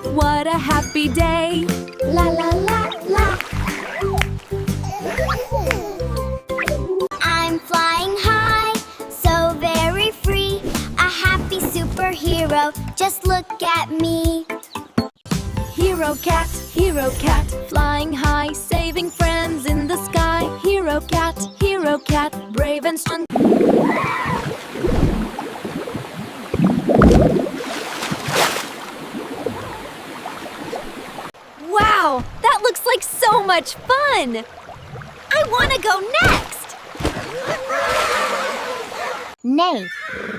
What a happy day! La la la la. I'm flying high, so very free. A happy superhero, just look at me. Hero cat, flying high, saving friends in the sky. Hero cat, brave and strong. Wow, that looks like so much fun! I want to go next! Neigh,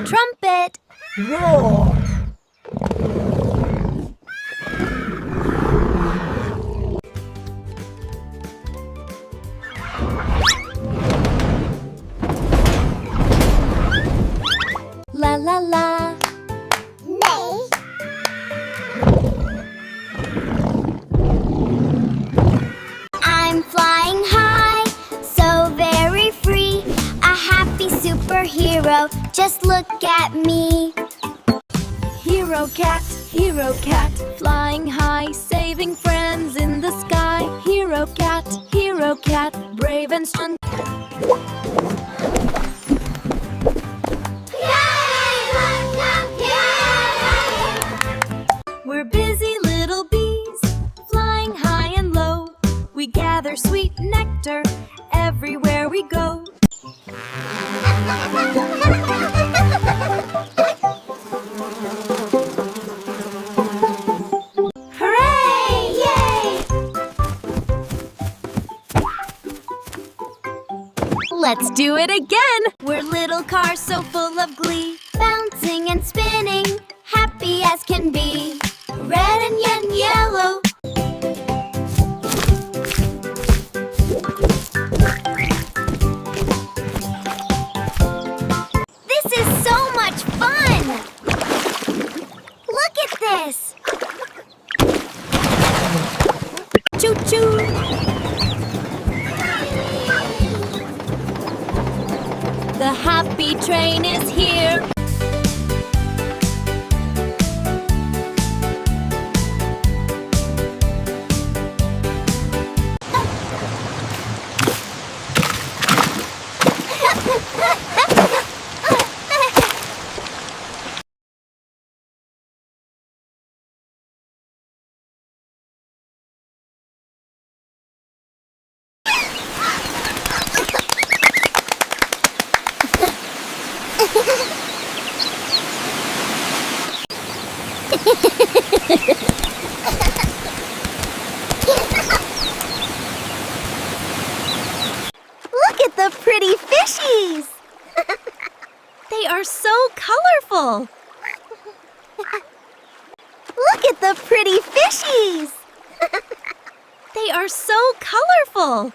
trumpet. Roar! La la la. Neigh. I'm flying high, so very free. A happy superhero, just look at me. Hero cat, flying high, saving friends in the sky. Hero cat, brave and strong. We're busy little bees, flying high and low. We gather sweet nectar everywhere we go. Hooray! Yay! Let's do it again! We're little cars so full of glee, bouncing and spinning, happy as can be. Red and yellow. This is so much fun! Look at this! Choo-choo! The happy train is here. Look at the pretty fishies! They are so colorful. Look at the pretty fishies! They are so colorful.